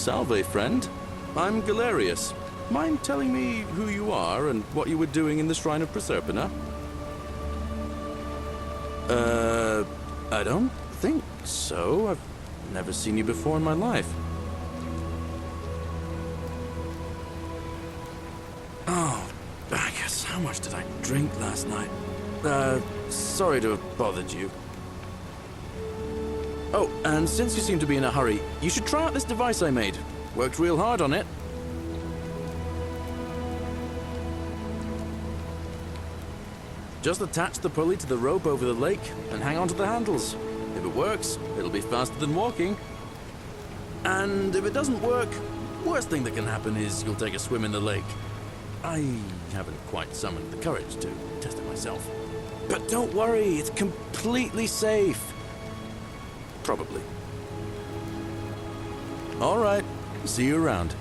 Salve, friend. I'm Galerius. Mind telling me who you are and what you were doing in the Shrine of Proserpina? I don't think so. I've never seen you before in my life. Oh, I guess how much did I drink last night? Sorry to have bothered you. Oh, and since you seem to be in a hurry, you should try out this device I made. Worked real hard on it. Just attach the pulley to the rope over the lake and hang on to the handles. If it works, it'll be faster than walking. And if it doesn't work, worst thing that can happen is you'll take a swim in the lake. I haven't quite summoned the courage to test it myself. But don't worry, it's completely safe. Probably. All right, see you around.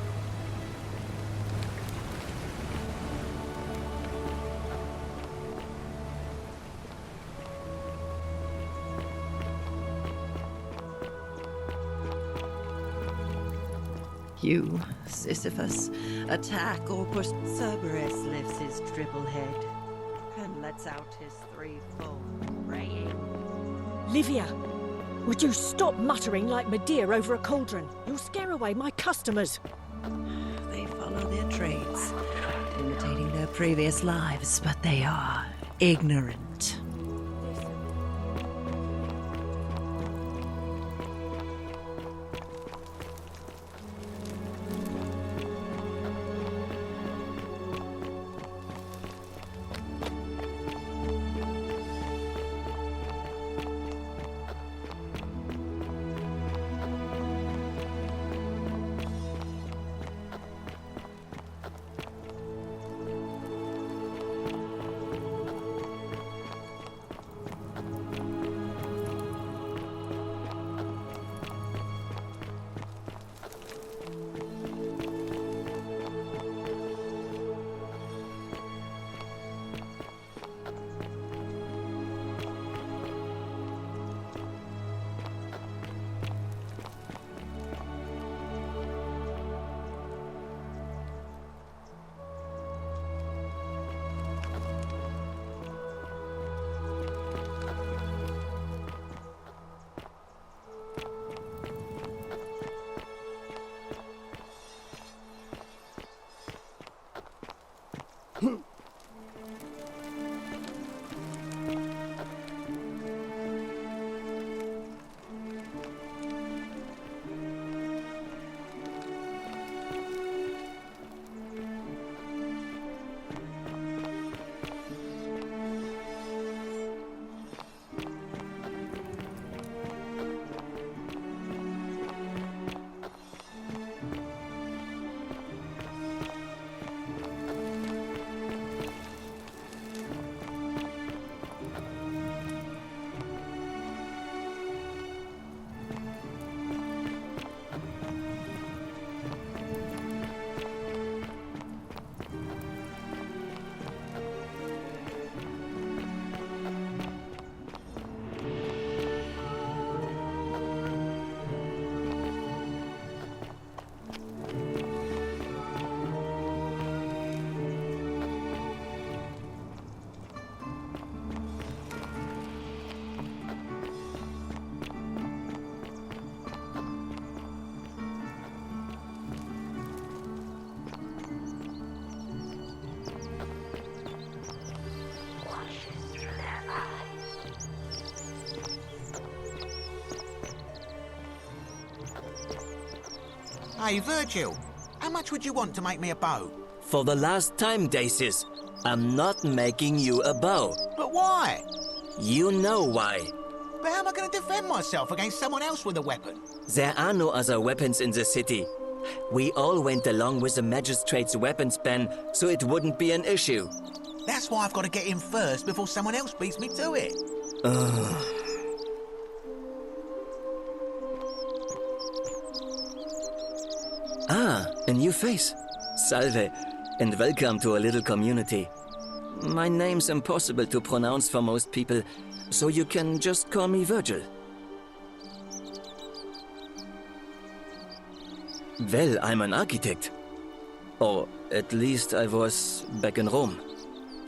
You, Sisyphus, attack or push. Cerberus lifts his triple head and lets out his threefold braying. Livia, would you stop muttering like Medea over a cauldron? You'll scare away my customers. They follow their trades, imitating their previous lives, but they are ignorant. Hey, Virgil, how much would you want to make me a bow? For the last time, Dacis, I'm not making you a bow. But why? You know why. But how am I going to defend myself against someone else with a weapon? There are no other weapons in the city. We all went along with the magistrate's weapons ban, so it wouldn't be an issue. That's why I've got to get in first before someone else beats me to it. Ah, a new face. Salve, and welcome to a little community. My name's impossible to pronounce for most people, so you can just call me Virgil. Well, I'm an architect. Or at least I was back in Rome.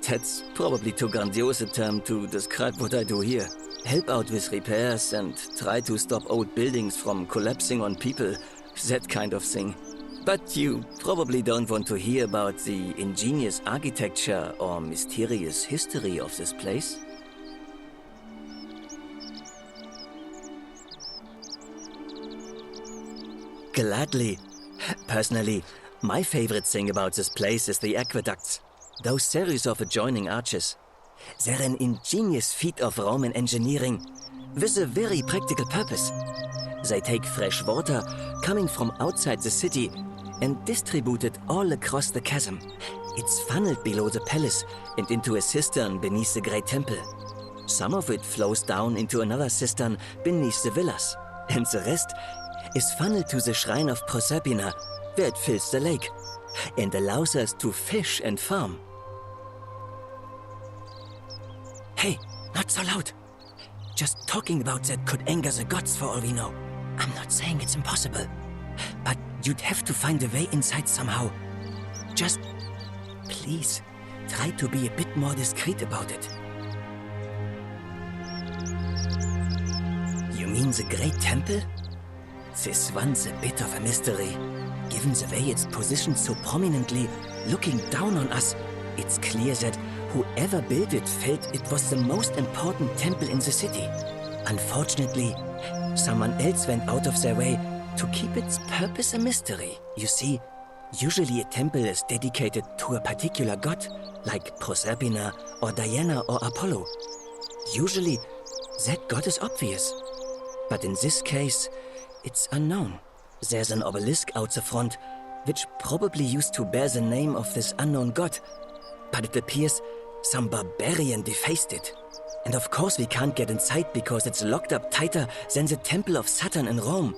That's probably too grandiose a term to describe what I do here. Help out with repairs and try to stop old buildings from collapsing on people, that kind of thing. But you probably don't want to hear about the ingenious architecture or mysterious history of this place. Gladly. Personally, my favorite thing about this place is the aqueducts. Those series of adjoining arches. They're an ingenious feat of Roman engineering with a very practical purpose. They take fresh water coming from outside the city and distribute it all across the chasm. It's funneled below the palace and into a cistern beneath the great temple. Some of it flows down into another cistern beneath the villas, and the rest is funneled to the shrine of Proserpina, where it fills the lake and allows us to fish and farm. Hey, not so loud. Just talking about that could anger the gods for all we know. I'm not saying it's impossible, but you'd have to find a way inside somehow. Just, please, try to be a bit more discreet about it. You mean the Great Temple? This one's a bit of a mystery. Given the way it's positioned so prominently, looking down on us, it's clear that whoever built it felt it was the most important temple in the city. Unfortunately, someone else went out of their way to keep its purpose a mystery. You see, usually a temple is dedicated to a particular god, like Proserpina or Diana or Apollo. Usually, that god is obvious. But in this case, it's unknown. There's an obelisk out the front, which probably used to bear the name of this unknown god. But it appears some barbarian defaced it. And of course we can't get inside because it's locked up tighter than the Temple of Saturn in Rome.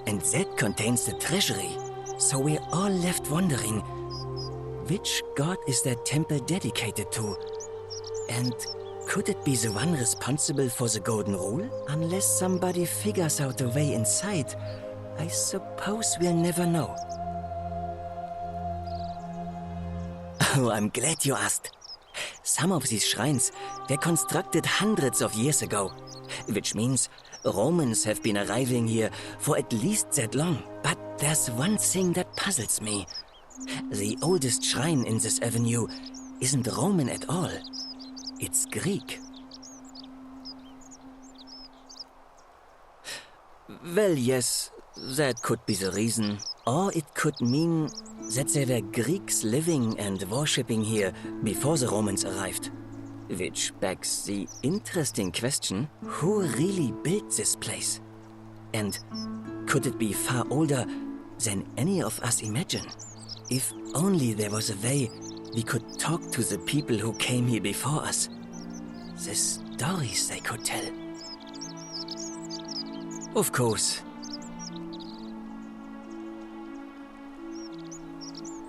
And that contains the treasury. So we're all left wondering, which god is that temple dedicated to? And could it be the one responsible for the Golden Rule? Unless somebody figures out a way inside, I suppose we'll never know. Oh, I'm glad you asked. Some of these shrines were constructed hundreds of years ago, which means Romans have been arriving here for at least that long. But there's one thing that puzzles me. The oldest shrine in this avenue isn't Roman at all. It's Greek. Well, yes, that could be the reason. Or it could mean that there were Greeks living and worshipping here before the Romans arrived. Which begs the interesting question, who really built this place? And could it be far older than any of us imagine? If only there was a way we could talk to the people who came here before us. The stories they could tell. Of course.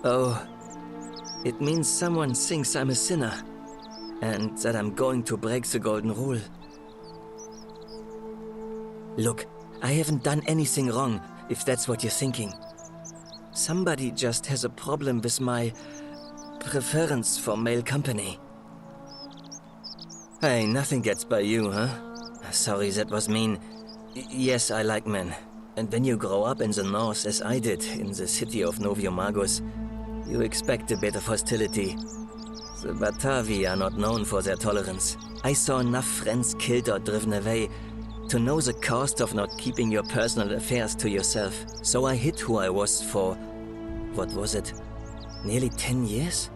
Oh, it means someone thinks I'm a sinner, and that I'm going to break the Golden Rule. Look, I haven't done anything wrong, if that's what you're thinking. Somebody just has a problem with my preference for male company. Hey, nothing gets by you, huh? Sorry, that was mean. Yes, I like men. And when you grow up in the north, as I did, in the city of Noviomagus, you expect a bit of hostility. The Batavi are not known for their tolerance. I saw enough friends killed or driven away to know the cost of not keeping your personal affairs to yourself. So I hid who I was for, what was it, nearly 10 years?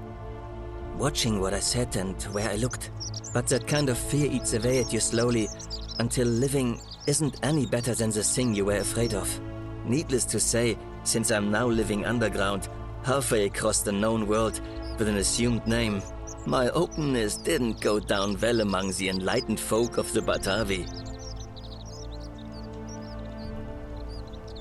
Watching what I said and where I looked. But that kind of fear eats away at you slowly, until living isn't any better than the thing you were afraid of. Needless to say, since I'm now living underground, halfway across the known world with an assumed name, my openness didn't go down well among the enlightened folk of the Batavi.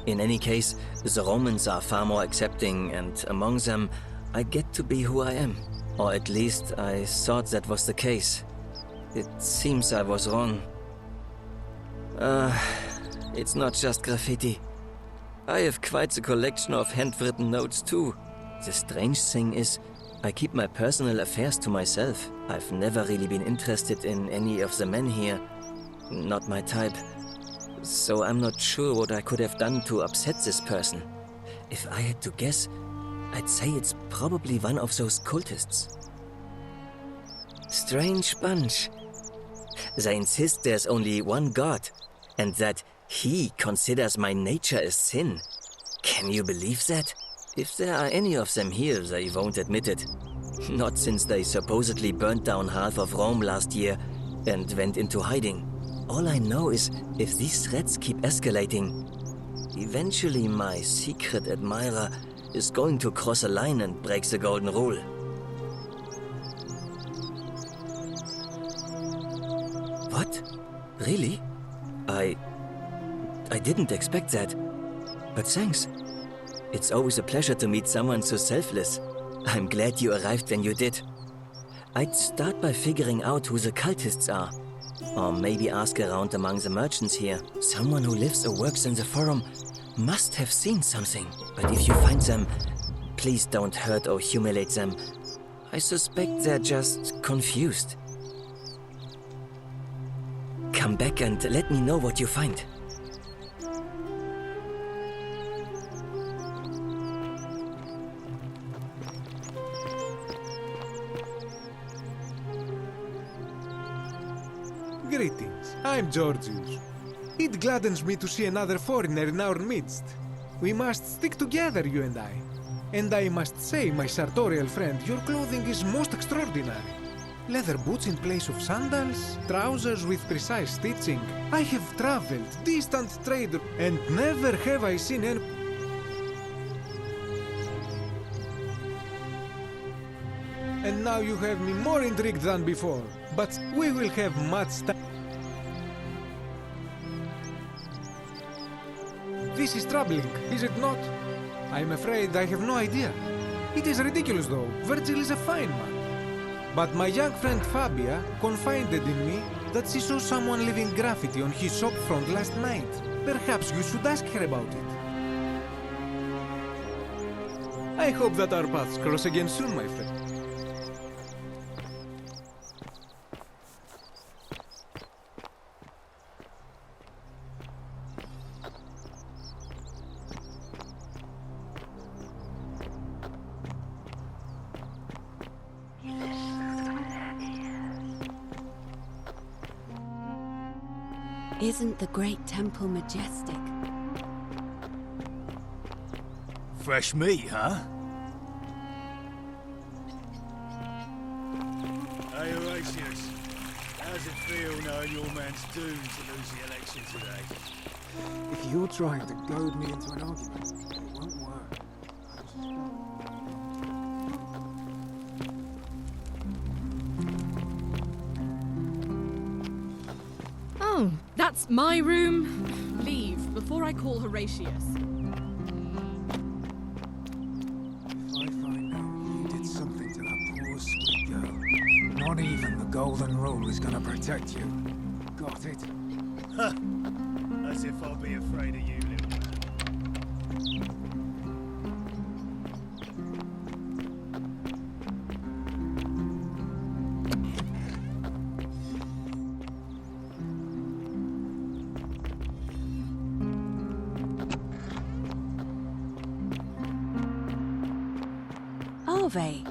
In any case, the Romans are far more accepting, and among them, I get to be who I am. Or at least, I thought that was the case. It seems I was wrong. It's not just graffiti. I have quite a collection of handwritten notes too. The strange thing is, I keep my personal affairs to myself. I've never really been interested in any of the men here. Not my type. So I'm not sure what I could have done to upset this person. If I had to guess, I'd say it's probably one of those cultists. Strange bunch. They insist there's only one God, and that he considers my nature a sin. Can you believe that? If there are any of them here, they won't admit it. Not since they supposedly burnt down half of Rome last year and went into hiding. All I know is, if these threats keep escalating, eventually my secret admirer is going to cross a line and break the golden rule. What? Really? I didn't expect that. But thanks. It's always a pleasure to meet someone so selfless. I'm glad you arrived when you did. I'd start by figuring out who the cultists are. Or maybe ask around among the merchants here. Someone who lives or works in the forum must have seen something. But if you find them, please don't hurt or humiliate them. I suspect they're just confused. Come back and let me know what you find. Greetings, I'm Georgius. It gladdens me to see another foreigner in our midst. We must stick together, you and I. And I must say, my sartorial friend, your clothing is most extraordinary. Leather boots in place of sandals, trousers with precise stitching. I have traveled, distant trade, and never have I seen any... And now you have me more intrigued than before. But we will have much time. This is troubling, is it not? I'm afraid I have no idea. It is ridiculous though. Virgil is a fine man. But my young friend Fabia confided in me that she saw someone leaving graffiti on his shop front last night. Perhaps you should ask her about it. I hope that our paths cross again soon, my friend. Isn't the great temple majestic? Fresh meat, huh? Hey, Horatius. How's it feel knowing your man's doomed to lose the election today? If you're trying to goad me into an argument, it won't work. Oh, that's my room. Leave before I call Horatius. If I find out you did something to that poor sweet girl, not even the golden rule is gonna protect you. Got it? Huh. As if I'll be afraid of you, little man. Ave.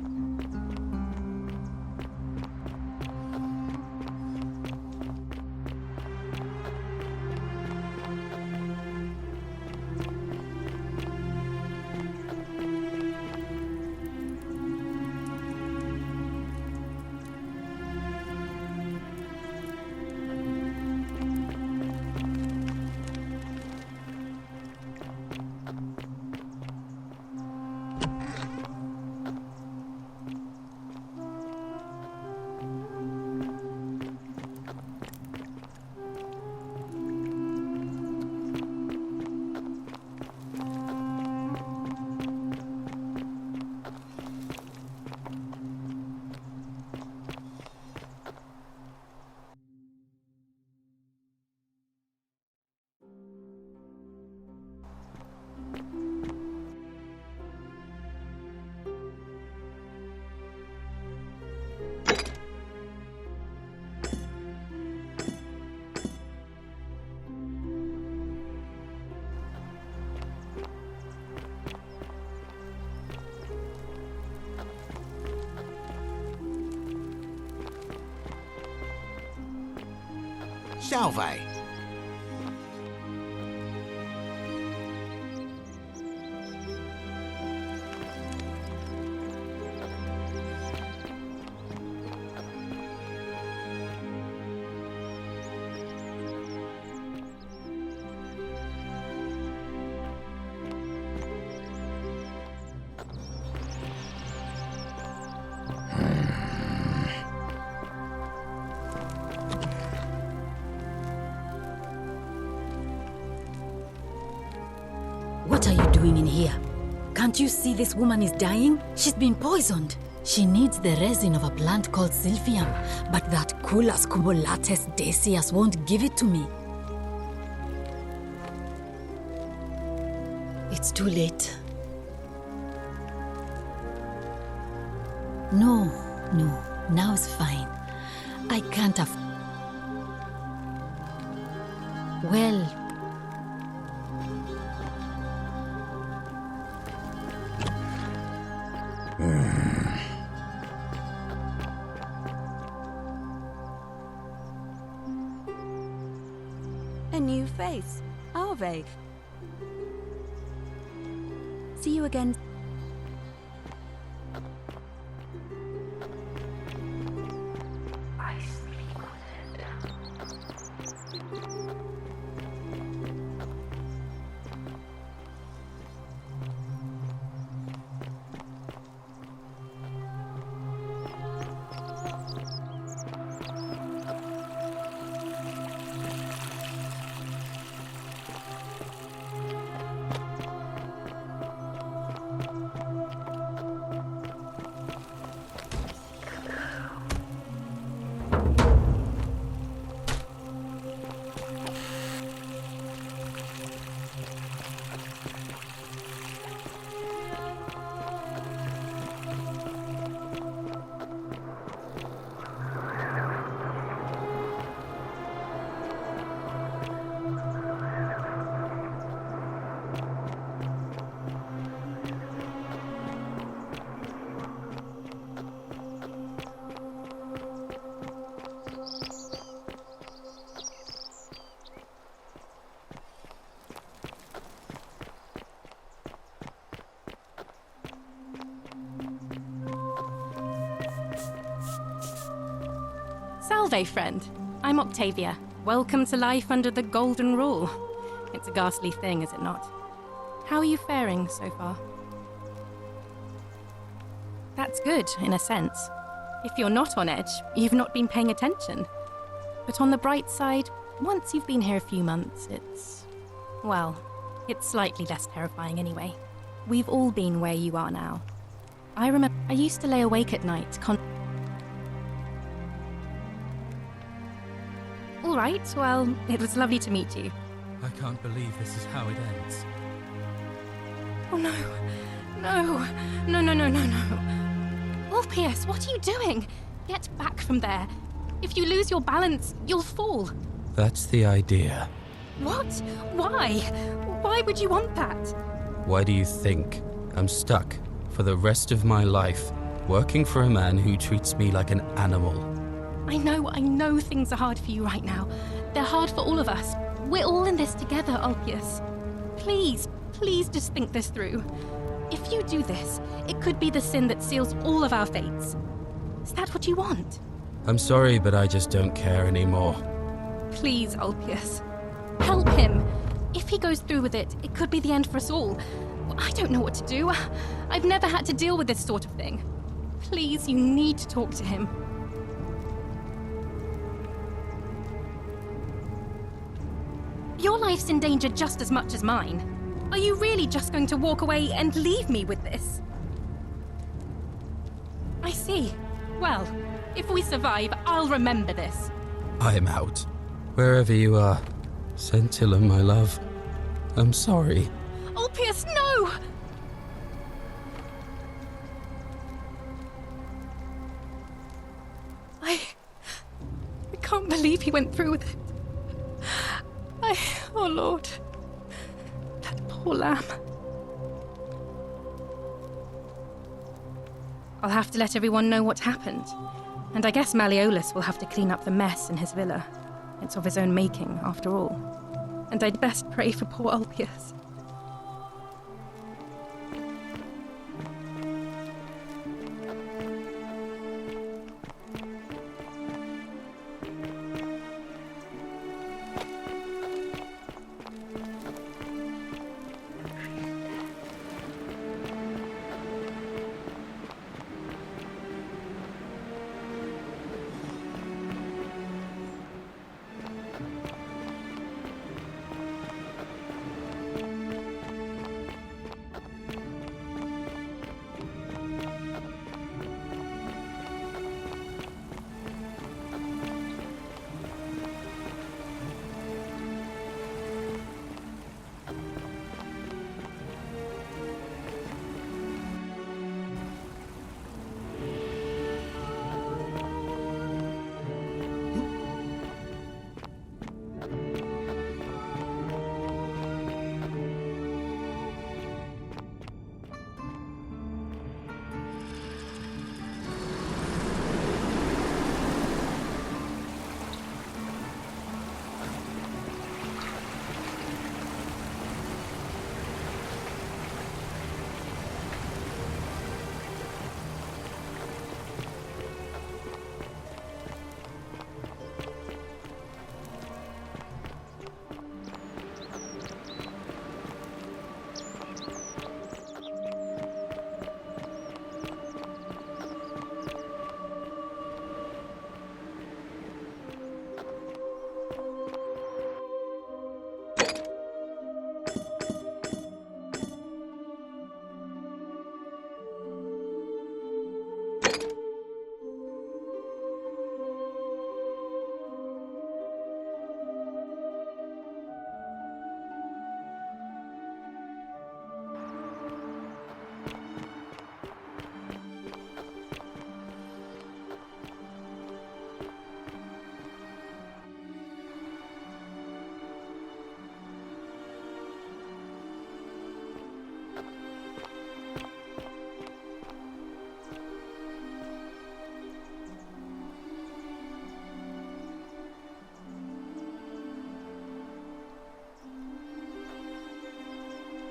Salve. What are you doing in here? Can't you see this woman is dying? She's been poisoned. She needs the resin of a plant called Sylphium, but that Culus cumulatus decius won't give it to me. It's too late. No, now's fine. I can't Well... A new face. Arve. See you again. Salve, friend. I'm Octavia. Welcome to life under the Golden Rule. It's a ghastly thing, is it not? How are you faring so far? That's good, in a sense. If you're not on edge, you've not been paying attention. But on the bright side, once you've been here a few months, it's slightly less terrifying anyway. We've all been where you are now. I remember I used to lay awake at night, All right, well, it was lovely to meet you. I can't believe this is how it ends. Oh no. No. Ulpius, what are you doing? Get back from there. If you lose your balance, you'll fall. That's the idea. What? Why? Why would you want that? Why do you think I'm stuck for the rest of my life working for a man who treats me like an animal? I know things are hard for you right now. They're hard for all of us. We're all in this together, Ulpius. Please just think this through. If you do this, it could be the sin that seals all of our fates. Is that what you want? I'm sorry, but I just don't care anymore. Please, Ulpius. Help him. If he goes through with it, it could be the end for us all. I don't know what to do. I've never had to deal with this sort of thing. Please, you need to talk to him. Your life's in danger just as much as mine. Are you really just going to walk away and leave me with this? I see. Well, if we survive, I'll remember this. I'm out. Wherever you are. Scintilla, my love. I'm sorry. Ulpius, no! I can't believe he went through with it. Oh Lord, that poor lamb. I'll have to let everyone know what happened, and I guess Malleolus will have to clean up the mess in his villa. It's of his own making, after all. And I'd best pray for poor Ulpius.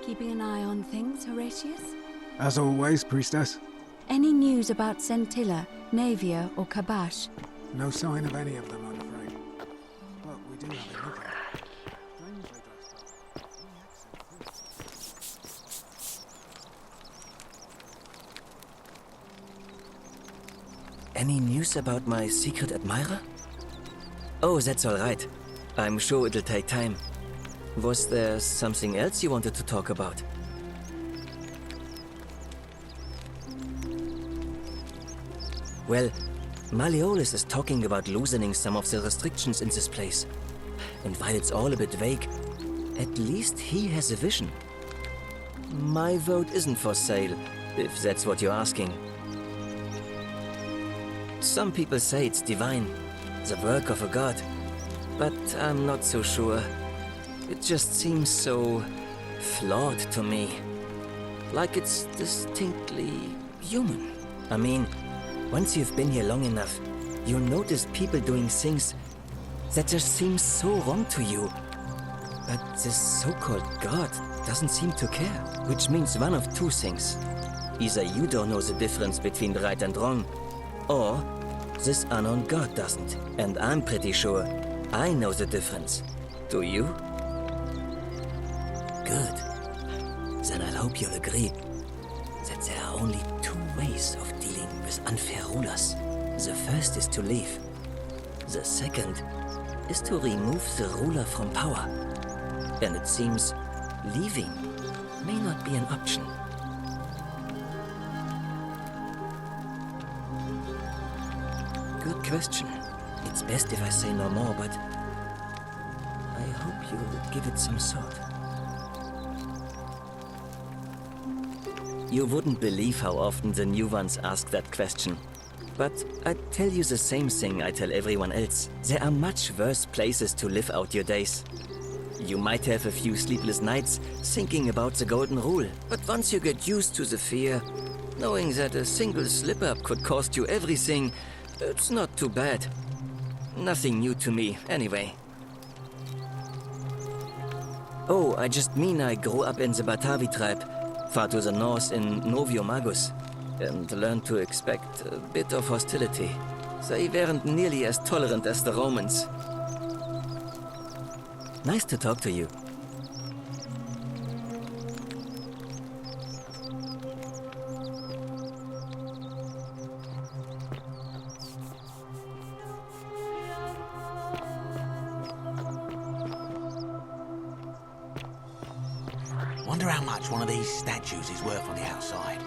Keeping an eye on things, Horatius? As always, priestess. Any news about Centilla, Navia, or Kabash? No sign of any of them, I'm afraid. But we do have a look at it. Strangely dressed up. Any news about my secret admirer? Oh, that's all right. I'm sure it'll take time. Was there something else you wanted to talk about? Well, Malleolus is talking about loosening some of the restrictions in this place. And while it's all a bit vague, at least he has a vision. My vote isn't for sale, if that's what you're asking. Some people say it's divine, the work of a god, but I'm not so sure. It just seems so flawed to me. Like it's distinctly human. I mean, once you've been here long enough, you'll notice people doing things that just seem so wrong to you. But this so-called god doesn't seem to care. Which means one of two things. Either you don't know the difference between right and wrong, or this unknown god doesn't. And I'm pretty sure I know the difference. Do you? Good. Then I hope you'll agree that there are only two ways of dealing with unfair rulers. The first is to leave. The second is to remove the ruler from power. And it seems leaving may not be an option. Good question. It's best if I say no more, but I hope you'll give it some thought. You wouldn't believe how often the new ones ask that question. But I'd tell you the same thing I tell everyone else. There are much worse places to live out your days. You might have a few sleepless nights thinking about the golden rule, but once you get used to the fear, knowing that a single slip-up could cost you everything, it's not too bad. Nothing new to me, anyway. Oh, I just mean I grew up in the Batavi tribe, far to the north in Novio Magus, and learned to expect a bit of hostility. They weren't nearly as tolerant as the Romans. Nice to talk to you. Wonder how much one of these statues is worth on the outside.